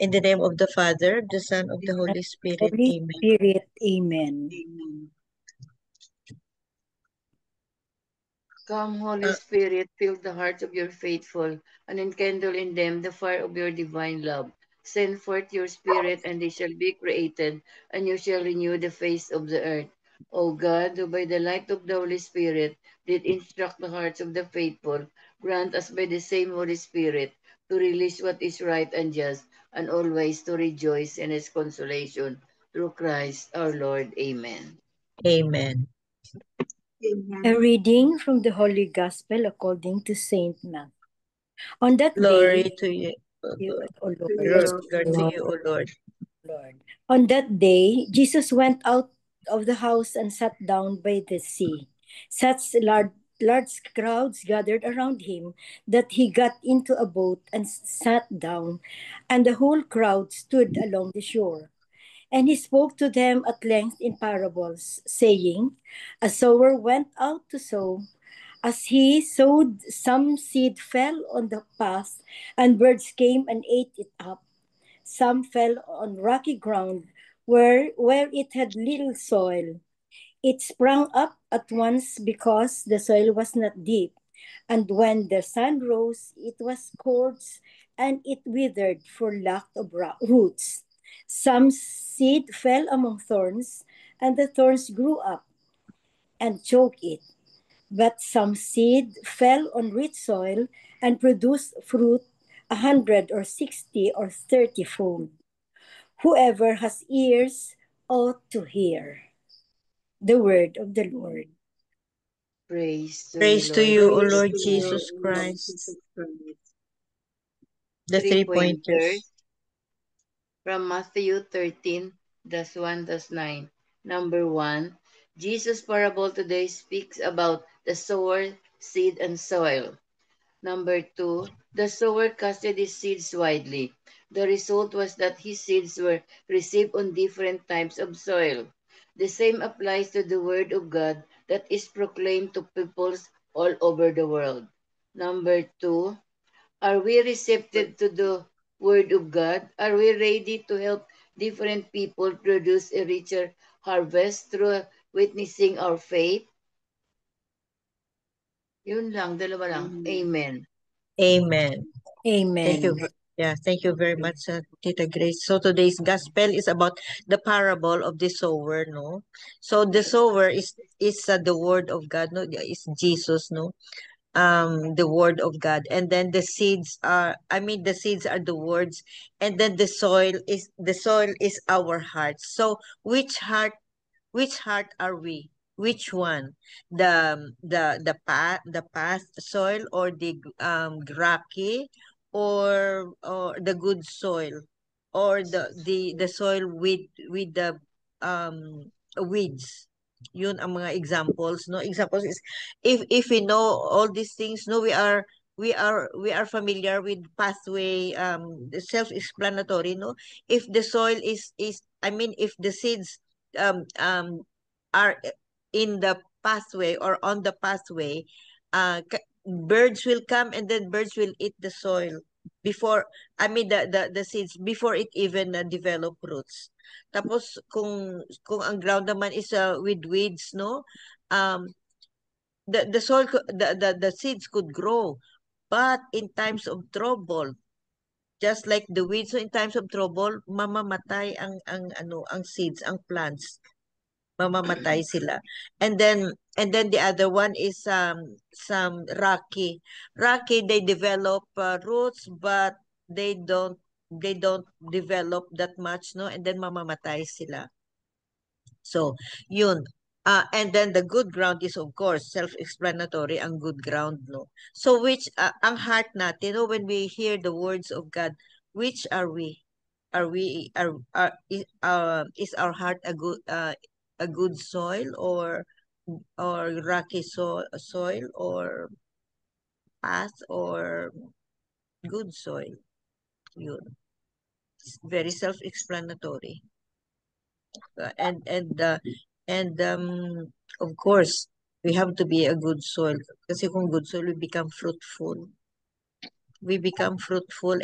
In the name of the Father, the Son, of the Holy Spirit. Holy Amen. Spirit. Amen. Come, Holy Spirit, fill the hearts of your faithful, and enkindle in them the fire of your divine love. Send forth your Spirit, and they shall be created, and you shall renew the face of the earth. O God, who by the light of the Holy Spirit did instruct the hearts of the faithful, grant us by the same Holy Spirit to release what is right and just, and always to rejoice in His consolation. Through Christ our Lord. Amen. Amen. A reading from the Holy Gospel according to Saint Matthew. On that Glory day, to you, O Lord, Glory to you, O Lord. Lord. On that day, Jesus went out of the house and sat down by the sea. Such large crowds gathered around him that he got into a boat and sat down, and the whole crowd stood along the shore. And he spoke to them at length in parables, saying, a sower went out to sow. As he sowed, some seed fell on the path, and birds came and ate it up. Some fell on rocky ground where it had little soil. It sprang up at once because the soil was not deep. And when the sun rose, it was scorched and it withered for lack of roots. Some seed fell among thorns, and the thorns grew up and choked it. But some seed fell on rich soil and produced fruit 100 or 60 or 30-fold. Whoever has ears ought to hear the word of the Lord. Praise to Praise you, to Lord. you, O Lord Jesus Christ. The 3 pointers pointers. from Matthew 13, thus 1, thus 9. Number 1, Jesus' parable today speaks about the sower, seed, and soil. Number 2, the sower casted his seeds widely. The result was that his seeds were received on different types of soil. The same applies to the word of God that is proclaimed to peoples all over the world. Number 2, are we receptive to the Word of God? Are we ready to help different people produce a richer harvest through witnessing our faith? Yun lang, dalawa lang. Amen. Amen. Thank you. Amen. Thank you very much, Tita Grace. So today's gospel is about the parable of the sower, no? So the sower is the word of God, no? Is Jesus, no? The word of God, and then the seeds are, the seeds are the words, and then the soil is our hearts. So which heart are we? Which one? The path soil, or the rocky, or the good soil, or the soil with the weeds. Yun ang mga examples, no? Examples is, if we know all these things, no, we are familiar with pathway, the self-explanatory, no? If the soil if the seeds are in the pathway, or on the pathway, birds will come, and then birds will eat the soil before, the seeds, before it even develop roots. Tapos kung ang ground naman is with weeds, no, um the soil the seeds could grow, but in times of trouble, just like the weeds, so in times of trouble, mamamatay ang seeds, ang plants, mamamatay sila. And then the other one is some rocky, they develop roots, but they don't develop that much, no, and then mamamatay sila. So yun. And then the good ground is, of course, self-explanatory, ang good ground, no. So which ang heart natin, no, when we hear the words of God, which are we? Is our heart a good soil, or rocky soil, or path, or good soil? Yun. It's very self-explanatory. And of course, we have to be a good soil, kasi kung good soil, we become fruitful,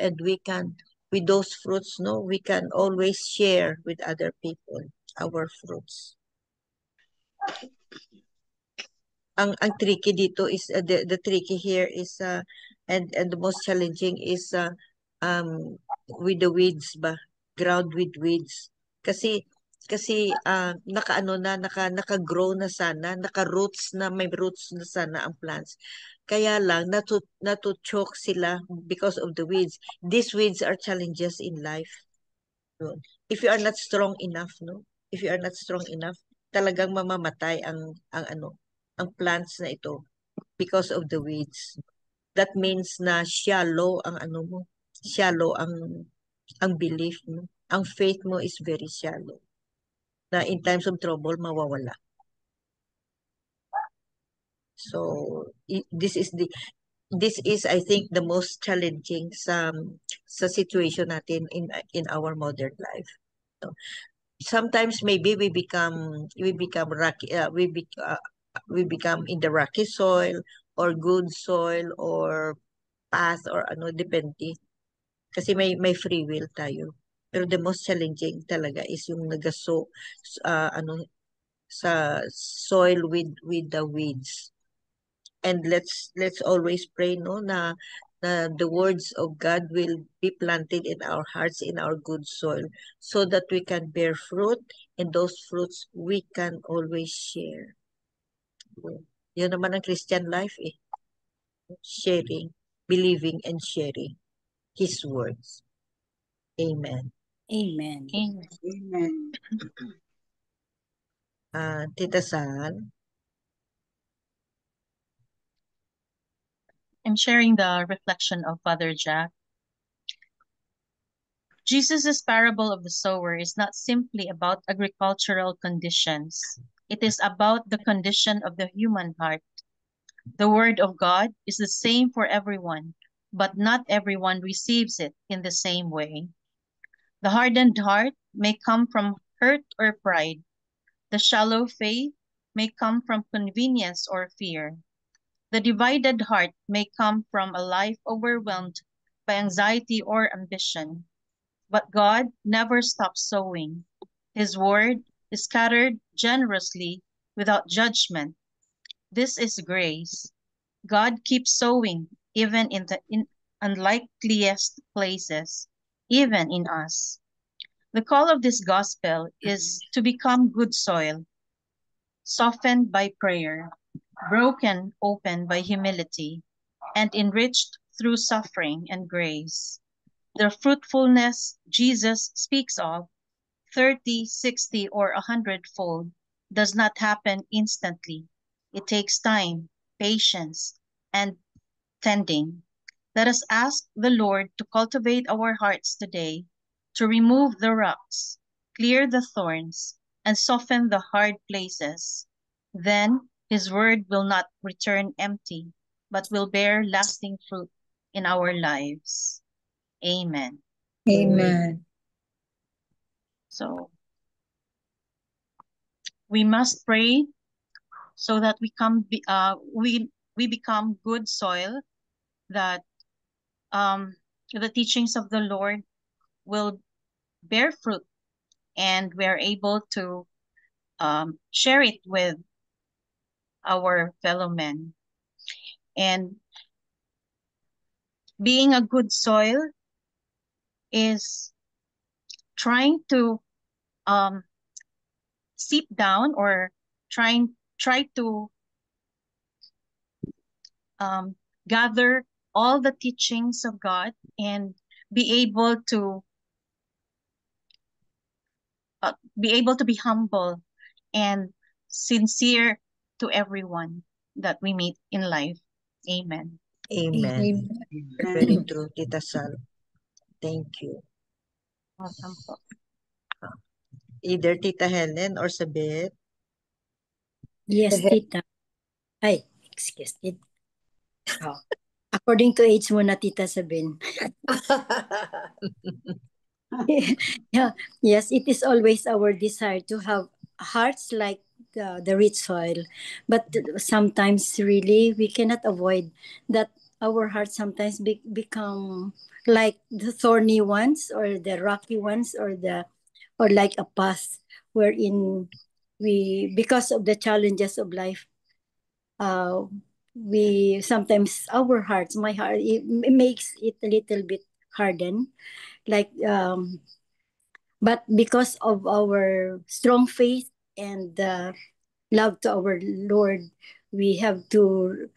and we can with those fruits, no, we can always share with other people our fruits. Ang tricky dito is the tricky here is and the most challenging is um with the weeds ba, ground with weeds, kasi nakaano na naka-grow na sana, naka-roots na, may roots na sana ang plants, kaya lang natu-choke sila because of the weeds. These weeds are challenges in life. Yun. If you are not strong enough, no? If you are not strong enough, talagang mamamatay ang ano, ang plants na ito because of the weeds. That means na shallow ang ano mo, shallow ang belief mo. Ang faith mo is very shallow. Na in times of trouble, mawawala. So, this is I think the most challenging sa situation natin in our modern life. So, sometimes maybe we become rocky, we become in the rocky soil or good soil or path or ano, depende, kasi may free will tayo, pero the most challenging talaga is yung nagaso ano sa soil with the weeds. And let's always pray, no, na the words of God will be planted in our hearts, in our good soil, so that we can bear fruit, and those fruits we can always share. Yun naman ang Christian life, eh. Sharing, believing, and sharing His words. Amen. Amen. Amen. Tita Sal. I'm sharing the reflection of Father Jack. Jesus' parable of the sower is not simply about agricultural conditions. It is about the condition of the human heart. The word of God is the same for everyone, but not everyone receives it in the same way. The hardened heart may come from hurt or pride. The shallow faith may come from convenience or fear. The divided heart may come from a life overwhelmed by anxiety or ambition. But God never stops sowing. His word is scattered generously without judgment. This is grace. God keeps sowing even in the unlikeliest places, even in us. The call of this gospel is to become good soil, softened by prayer, broken open by humility, and enriched through suffering and grace. The fruitfulness Jesus speaks of, 30, 60, or 100-fold, does not happen instantly. It takes time, patience, and tending. Let us ask the Lord to cultivate our hearts today, to remove the rocks, clear the thorns, and soften the hard places. Then His word will not return empty, but will bear lasting fruit in our lives. Amen. Amen. So we must pray so that we become good soil, that the teachings of the Lord will bear fruit, and we are able to share it with our fellow men. And being a good soil is trying to sit down or try to gather all the teachings of God and be able to be humble and sincere to everyone that we meet in life. Amen. Amen. Very true, Tita Sal. Thank you. Welcome po. Either Tita Helen or Sabet. Yes, Tita. Ay, excuse me. Oh. According to age mo na, Tita Sabin. Yeah. Yes, it is always our desire to have hearts like the rich soil. But sometimes really we cannot avoid that our hearts sometimes become like the thorny ones or the rocky ones or like a path wherein we, because of the challenges of life, uh we sometimes, our hearts, my heart, it makes it a little bit hardened, like but because of our strong faith and love to our Lord, we have to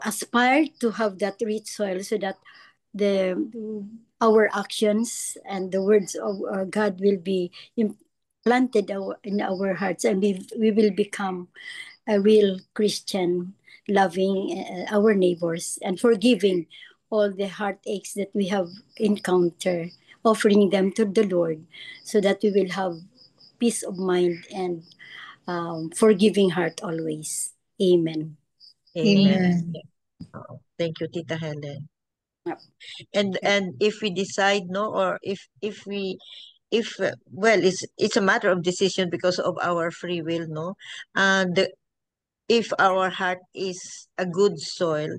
aspire to have that rich soil, so that the our actions and the words of God will be implanted in our hearts, and we will become a real Christian, loving our neighbors and forgiving all the heartaches that we have encountered, offering them to the Lord, so that we will have peace of mind and forgiving heart always. Amen. Amen. Amen. Oo. Thank you, Tita Helen. Yep. And if we decide, no, or if we if well, it's a matter of decision because of our free will, no. And if our heart is a good soil,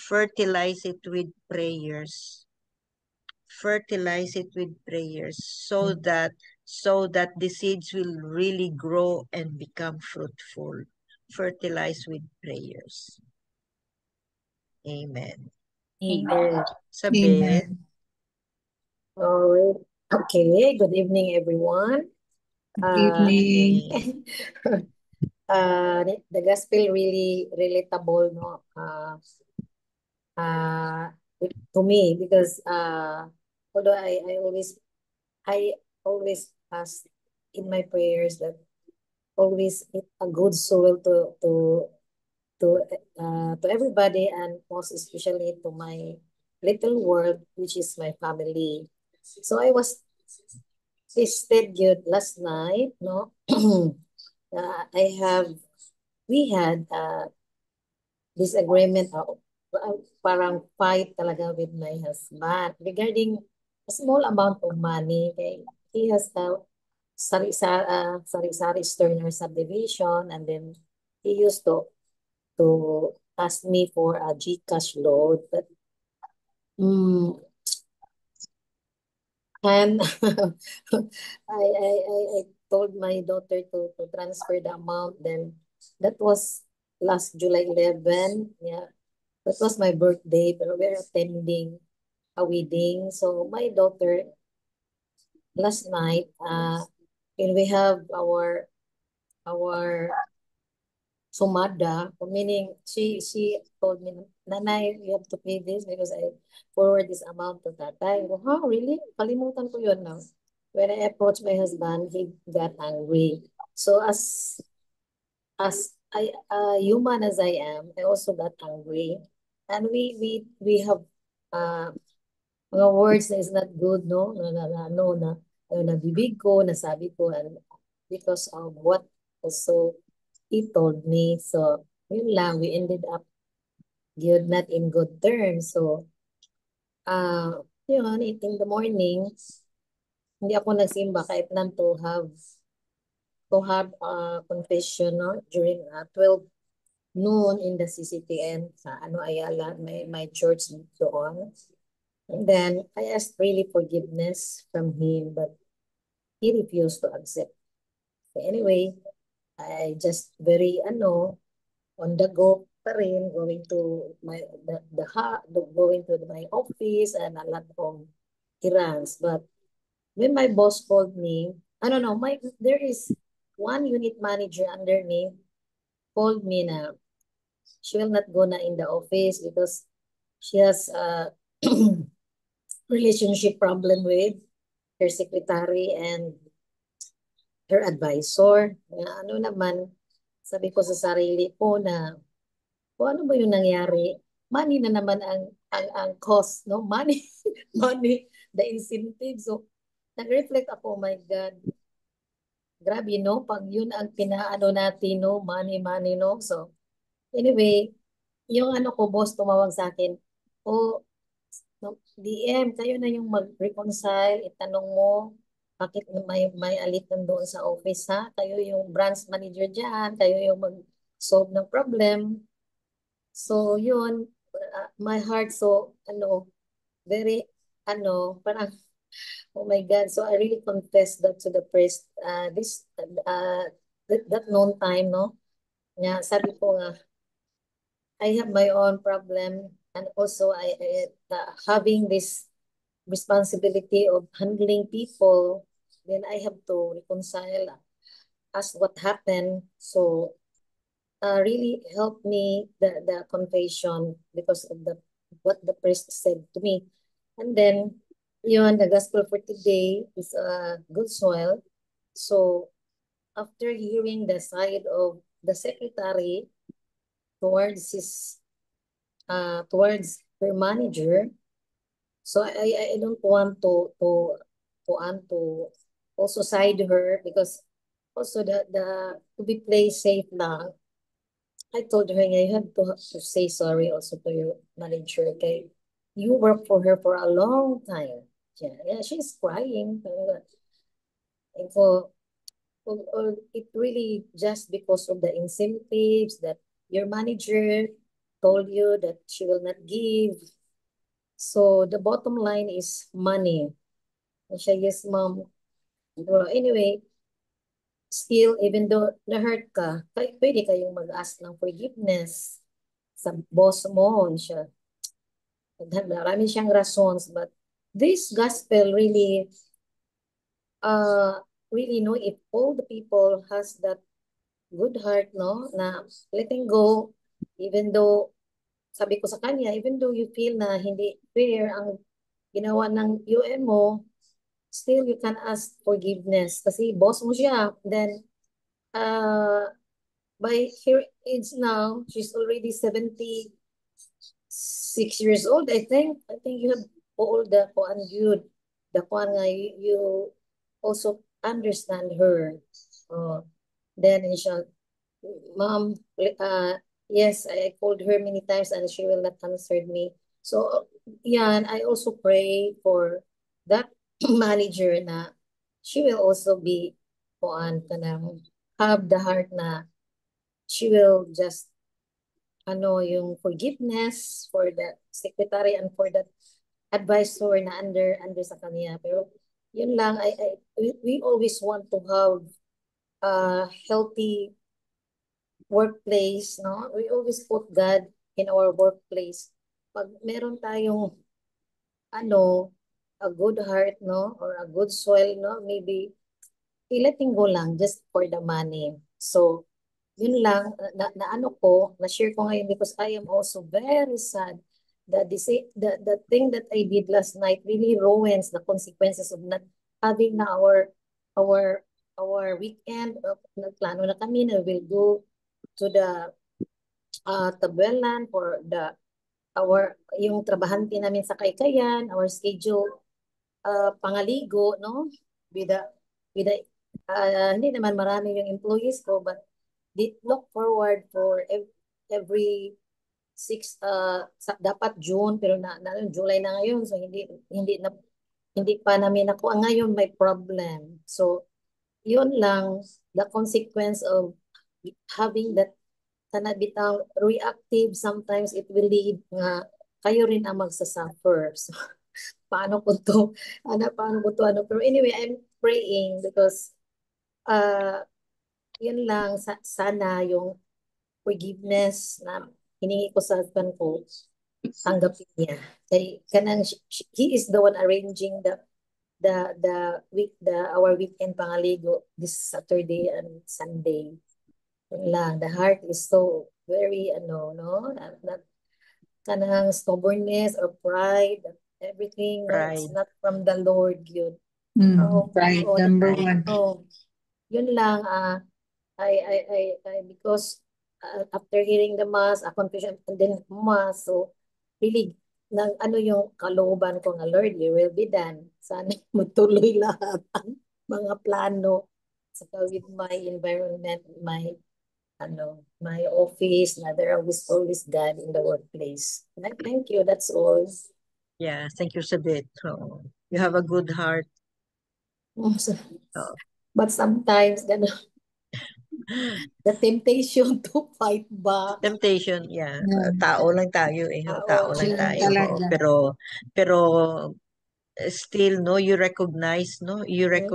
fertilize it with prayers. Fertilize it with prayers, so that the seeds will really grow and become fruitful. Fertilize with prayers. Amen. Amen. Sabeth. Amen. All right. Okay. Good evening, everyone. Good Uh, evening. Evening. the gospel really relatable, no? To me, because although I always ask in my prayers that always a good soul to to everybody, and most especially to my little world, which is my family. So I was tested good last night, no? I have we had disagreement, parang fight talaga with my husband regarding a small amount of money. Okay? He has a sari-sari Sterner subdivision, and then he used to ask me for a GCash load, but mm, and I told my daughter to transfer the amount. Then that was last July 11. Yeah, that was my birthday, but we're attending a wedding. So my daughter last night, when we have our sumada, meaning she told me, Nanay, you have to pay this because I forward this amount to tatay. Go, huh, really? Kalimutan ko yun now. When I approached my husband, he got angry. So as human as I am, I also got angry. And we have uh, mga words na is not good, no? Na bibig ko, nasabi ko, and because of what also he told me. So, yun lang, we ended up good, not in good terms. So, yun, in the morning, hindi ako nagsimba kahit lang to have confession, no? During 12 noon in the CCTN sa Ayala, my church doon. And then I asked really forgiveness from him, but he refused to accept. So anyway, I just very on the go pa rin, going to going to my office and a lot of errands. But when my boss called me, I don't know, there is one unit manager under me called me na she will not go na in the office because she has a relationship problem with her secretary and her advisor. Ano naman, sabi ko sa sarili ko na, kung ano ba yung nangyari, money na naman ang cost, no? Money, money, the incentive. So, nag-reflect ako, oh my God, grabe, no? Pag yun ang pinaano natin, no? Money, money, no? So, anyway, yung ko, boss, tumawag sa akin, oh, no, DM, kayo na yung mag-reconcile, itanong mo, bakit may alitan doon sa office, ha? Kayo yung branch manager dyan, kayo yung mag-solve ng problem. So, yun, my heart so very parang oh my God. So I really confessed that to the priest that noon time, no? Nga sabi ko nga I have my own problem, and also I having this responsibility of handling people, then I have to reconcile as what happened. So really helped me the confession because of the what the priest said to me. And then yun, the gospel for today is good soil. So after hearing the side of the secretary towards his towards her manager, so I don't want to also side her because also the to be play safe lang. I told her you have to say sorry also to your manager. Okay, you work for her for a long time. Yeah, she's crying. And or it really just because of the incentives that your manager told you that she will not give. So the bottom line is money. And siya, yes, ma'am. Well, anyway, still, even though na-hurt ka, pwede kayong mag-ask ng forgiveness sa boss mo. Siya. Marami siyang rasons, but this gospel really, no, if all the people has that good heart, no, na letting go, even though, sabi ko sa kanya, even though you feel na hindi fair ang ginawa ng UM mo, still you can ask forgiveness kasi boss mo siya. Then, by her age now, she's already 76 years old, I think. I think you have all the kuan good. The kuan nga you also understand her. Then siya, ma'am, yes, I called her many times and she will not answer me. So, yan, I also pray for that manager na she will also be kanang have the heart na she will just yung forgiveness for the secretary and for that advisor na under sa kanya. Pero yun lang, we always want to have a healthy workplace, no? We always put God in our workplace. Pag meron tayong a good heart, no, or a good soil, no, maybe letting go lang just for the money. So yun lang na-share ko ngayon because I am also very sad that the thing that I did last night really ruins the consequences of not having na our weekend. Nagplano na kami na we'll go to the Tabuelan for yung trabahante namin sa Kaykayan, our schedule pangaligo, no? With the hindi naman marami yung employees ko, but they look forward for every dapat June, pero July na ngayon, so hindi pa namin nakuha. Ngayon may problem. So yun lang, the consequence of having that bitang reactive, sometimes it will lead nga kayo rin ang magsasuffer. So, paano ko to? Pero anyway, I'm praying because yun lang, sana yung forgiveness na hiningi ko sa husband ko, tanggapin niya. He is the one arranging our weekend pangaligo this Saturday and Sunday. Yun lang, the heart is so very not kanang stubbornness or pride, everything it's not from the Lord yun. Pride, number one. Yun lang, I because after hearing the mass, a confession and then mass, so really yung kalooban ko nga, Lord, you will be done. Sana magtuloy lahat ang mga plano saka with my environment, my office, na there always God in the workplace. And I thank you. That's all. Yeah, thank you, Sabit. You have a good heart. But sometimes The temptation to fight back. Temptation, yeah. Yeah. Tao lang tayo eh. Tao lang Yun tayo. talaga. Pero still, no, you recognize your Right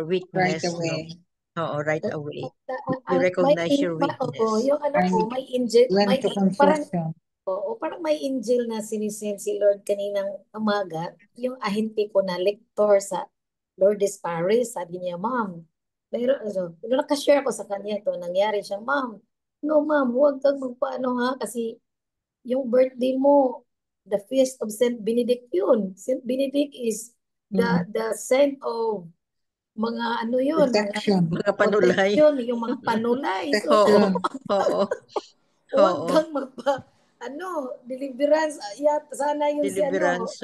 weakness, no? away. Oo, right away. You May recognize your weakness. yung ano I ko, may angel, went to parang, confession. parang may angel na sinisend si Lord kaninang umaga, yung ahente ko na lector sa Lourdes Paris, sabi niya, ma'am, pero nakashare ko sa kanya to, nangyari siya, ma'am, no ma'am, huwag kang magpaano ha, kasi yung birthday mo, the feast of Saint Benedict yun. Saint Benedict is the saint of mga ano yun, Protection. Mga panulay. protection, yung mga panulay. So, Oo. Oo. huwag Oo. kang deliverance. Sana yun Deliverance.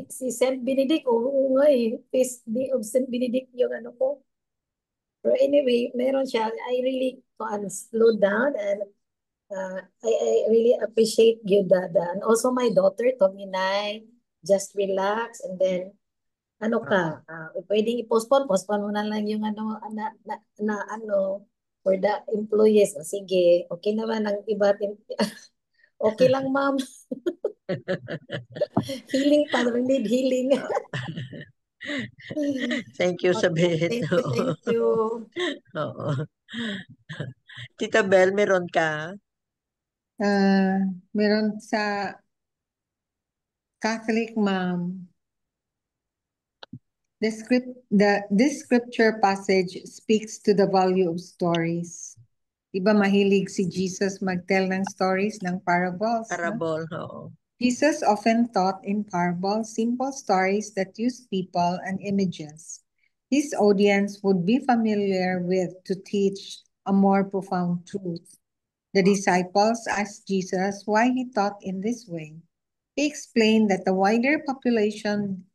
si Saint Benedict. Oo nga eh, feast day of Saint Benedict yung ano ko. Pero anyway, meron siya. I really slow down and I really appreciate you, Dada. And also my daughter told me, Nay, just relax and then pwedeng postpone mo na lang yung for the employees. O, sige, okay naman ang iba. Okay lang, ma'am. Healing pa, need healing. Thank you, Sabet. Thank you. Oo. Tita Bel, meron ka? Meron sa Catholic mom. This scripture passage speaks to the value of stories. Diba mahilig si Jesus magtell ng stories, ng parables? Parable, oo. Jesus often taught in parables, simple stories that use people and images. His audience would be familiar with to teach a more profound truth. The disciples asked Jesus why he taught in this way. He explained that the wider population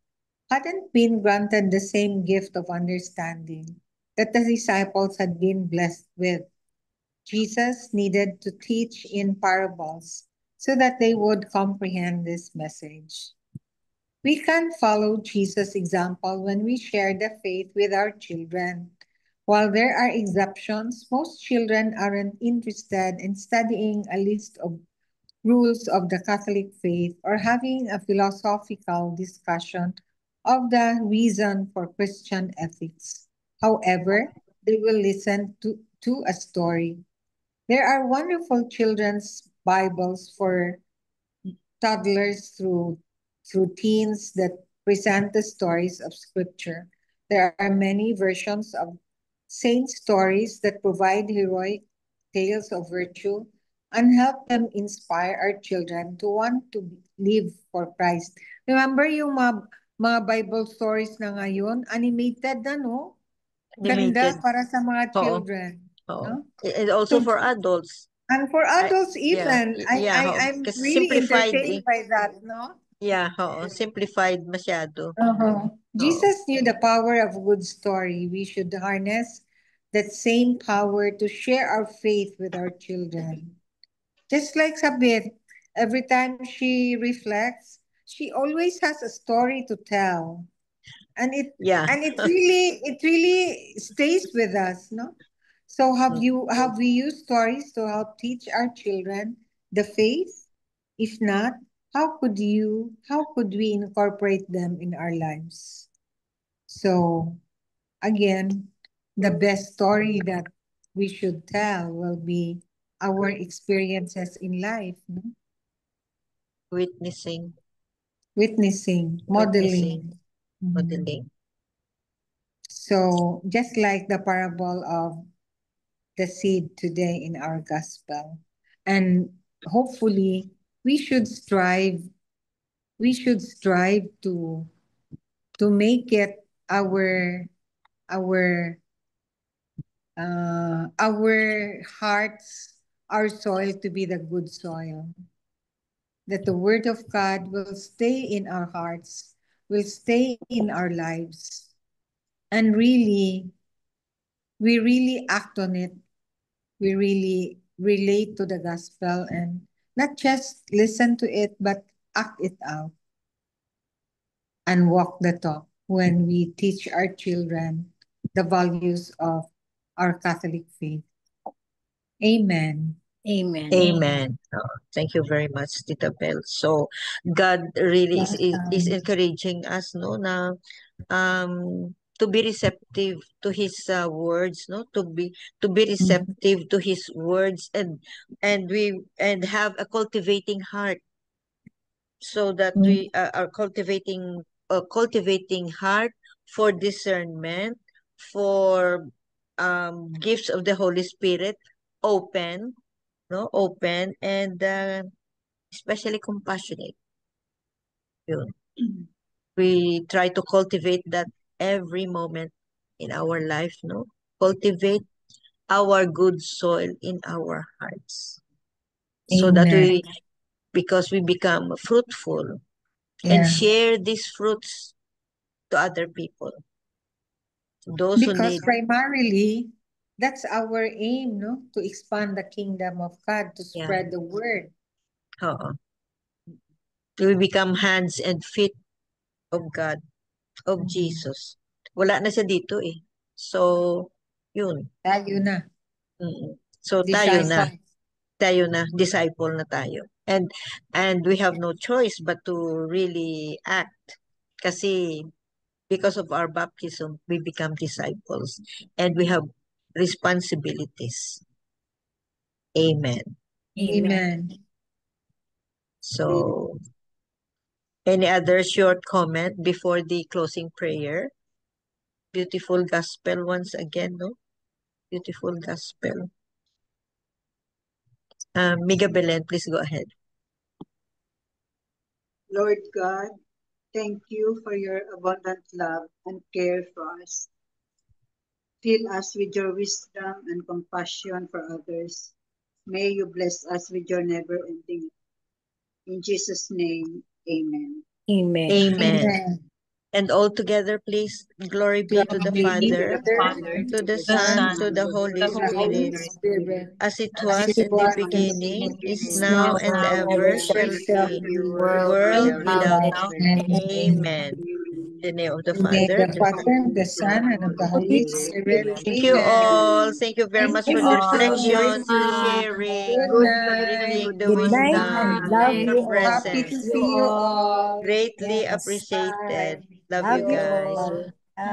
hadn't been granted the same gift of understanding that the disciples had been blessed with. Jesus needed to teach in parables so that they would comprehend this message. We can follow Jesus' example when we share the faith with our children. While there are exceptions, most children aren't interested in studying a list of rules of the Catholic faith or having a philosophical discussion of the reason for Christian ethics. However, they will listen to a story. There are wonderful children's Bibles for toddlers through teens that present the stories of Scripture. There are many versions of saint stories that provide heroic tales of virtue and help them inspire our children to want to live for Christ. Remember yung mga Bible stories na ngayon, animated na, no? Ganda Animated. para sa mga Oo. children. Oo. No? And also for adults. And for adults even, Yeah, I'm kasi really simplified entertained by that, no? Yeah, simplified masyado. Jesus knew the power of a good story. We should harness that same power to share our faith with our children. Just like Sabit, every time she reflects, she always has a story to tell. And it really stays with us, no? So have we used stories to help teach our children the faith? If not, how could we incorporate them in our lives? So again, the best story that we should tell will be our experiences in life, no? Witnessing. Modeling. Modeling. So just like the parable of the seed today in our gospel. And hopefully we should strive to make it our hearts, our soil to be the good soil. That the word of God will stay in our hearts, will stay in our lives. And we really act on it. We really relate to the gospel and not just listen to it, but act it out and walk the talk when we teach our children the values of our Catholic faith. Amen. Amen. Amen. Thank you very much, Tita Bell. So God really is encouraging us, no, na to be receptive to His words, no, to be receptive to His words, and have a cultivating heart, so that we are cultivating heart for discernment, for gifts of the Holy Spirit, open, no, open, and especially compassionate. Yun. We try to cultivate that every moment in our life, no? Cultivate our good soil in our hearts, so that Amen. because we become fruitful and Yeah. share these fruits to other people, those who Because need. primarily, that's our aim, no? To expand the kingdom of God, to Yeah. spread the word. We become hands and feet of God, of Jesus. Wala na siya dito eh. So, yun. Tayo na. So, Disciple. tayo na, disciple na tayo. And we have no choice but to really act. Kasi, because of our baptism, we become disciples. And we have responsibilities. Amen. Amen. So, any other short comment before the closing prayer? Beautiful gospel once again, no? Beautiful gospel. Miga Belen, please go ahead. Lord God, thank you for your abundant love and care for us. Fill us with your wisdom and compassion for others. May you bless us with your never-ending love. In Jesus' name, amen. Amen. Amen. Amen. And all together, please, glory be to the Father, to the Son, to the Holy Spirit, as it was in the beginning, is now, and ever shall be, world without end. Amen. In the name of the In the name Father. of the Father, the Son, and of the Holy Spirit. Thank you all. Thank you very Thank much for you the all. reflections, sharing, Good night. bringing the Good night wisdom, and love your you all. Happy to presence. see you all. Greatly Yes. appreciated. Bye. Love Love you you guys. all.